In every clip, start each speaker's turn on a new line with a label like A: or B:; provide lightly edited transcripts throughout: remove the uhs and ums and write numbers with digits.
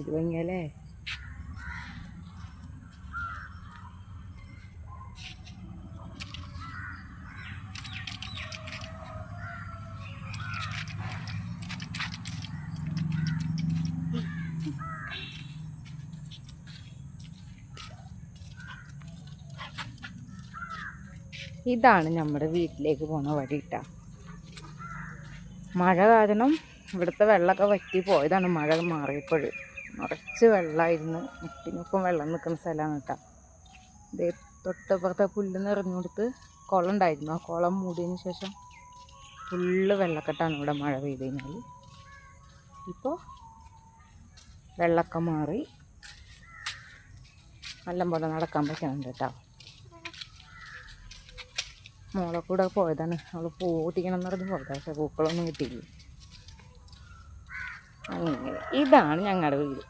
A: ഇത് ഭംഗിയല്ലേ. ഇതാണ് നമ്മുടെ വീട്ടിലേക്ക് പോണ വഴി കേട്ടോ. മഴ കാരണം ഇവിടുത്തെ വെള്ളമൊക്കെ വറ്റി പോയതാണ്. മഴ മാറിയപ്പോൾ നിറച്ച് വെള്ളമായിരുന്നു. മുട്ടിനൊപ്പം വെള്ളം നിൽക്കുന്ന സ്ഥലമാണ് കേട്ടോ. ഇത് തൊട്ടപ്പുറത്തെ പുല്ല് നിറഞ്ഞു കൊടുത്ത് കുളം ഉണ്ടായിരുന്നു. ആ കുളം മൂടിയതിന് ശേഷം ഫുള്ള് വെള്ളക്കെട്ടാണ് ഇവിടെ മഴ പെയ്ത് കഴിഞ്ഞാൽ. ഇപ്പോൾ വെള്ളമൊക്കെ മാറി നല്ലപോലെ നടക്കാൻ പറ്റുന്നുണ്ട് കേട്ടോ. മോളെ കൂടെ പോയതാണ്. അവൾ പൂ പൊട്ടിക്കണം എന്ന് പറഞ്ഞ് പോയതാണ്. പക്ഷെ പൂക്കളൊന്നും കിട്ടിയില്ല. അങ്ങനെ ഇതാണ് ഞങ്ങളുടെ വീട്.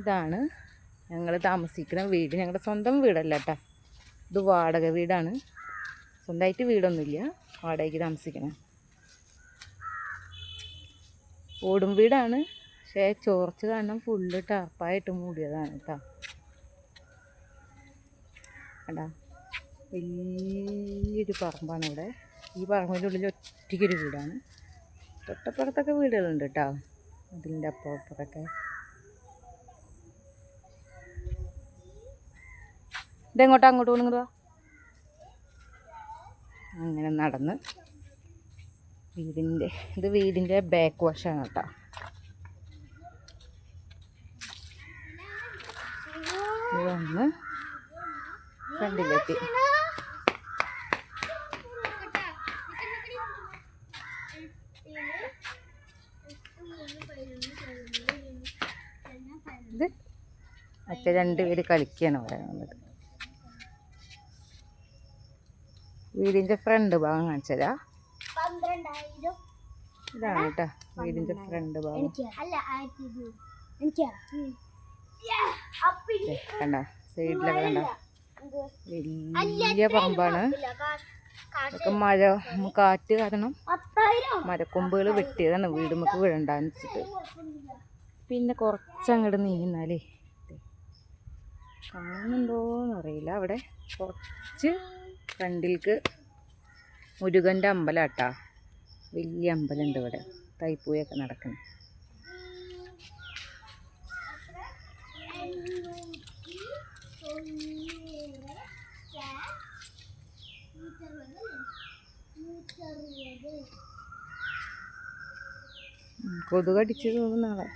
A: ഇതാണ് ഞങ്ങൾ താമസിക്കുന്ന വീട്. ഞങ്ങളുടെ സ്വന്തം വീടല്ല കേട്ടോ. ഇത് വാടക വീടാണ്. സ്വന്തമായിട്ട് വീടൊന്നുമില്ല, വാടകയ്ക്ക് താമസിക്കണം. ഓടും വീടാണ്. പക്ഷേ ചോർച്ച കാരണം ഫുള്ള് ടാർപ്പായിട്ട് മൂടിയതാണ് കേട്ടോ. കണ്ടാ, വലിയൊരു പറമ്പാണ് ഇവിടെ. ഈ പറമ്പിൻ്റെ ഉള്ളിൽ ഒറ്റയ്ക്കൊരു വീടാണ്. തൊട്ടപ്പുറത്തൊക്കെ വീടുകളുണ്ട് കേട്ടോ. അതിൻ്റെ അപ്പുറത്തൊക്കെ ഇതെങ്ങോട്ടാ, അങ്ങോട്ട് പോകുന്നുണ്ടോ? അങ്ങനെ നടന്ന് ഇത് വീടിൻ്റെ ബാക്ക് വശമാണ് കേട്ടോ. ഇത് വന്ന് ഫ്രണ്ടിലെത്തി. ഇത് മറ്റേ രണ്ടുപേര് കളിക്കുകയാണ് പറയുന്നത്. വീടിൻ്റെ ഫ്രണ്ട് ഭാഗം കാണിച്ചതാ. ഇതാണ് കേട്ടോ വീടിൻ്റെ ഫ്രണ്ട് ഭാഗം. കണ്ട സൈഡിലൊക്കെ കണ്ട വലിയ പറമ്പാണ്. ഇതൊക്കെ മഴ കാറ്റ് കാരണം മരക്കൊമ്പുകൾ വെട്ടിയതാണ് വീട് നമുക്ക് വീഴണ്ടാന്ന് വെച്ചിട്ട്. പിന്നെ കുറച്ചങ്ങോട്ട് നീങ്ങിന്നാലേ കാണുന്നുണ്ടോയെന്നറിയില്ല. അവിടെ കുറച്ച് ഫ്രണ്ടിലേക്ക് മുരുകൻ്റെ അമ്പലമാട്ടാ. വലിയ അമ്പലമുണ്ട് ഇവിടെ. തൈപ്പൂയൊക്കെ നടക്കണം. കൊതുകടിച്ച് തോന്നുന്ന ആളെ.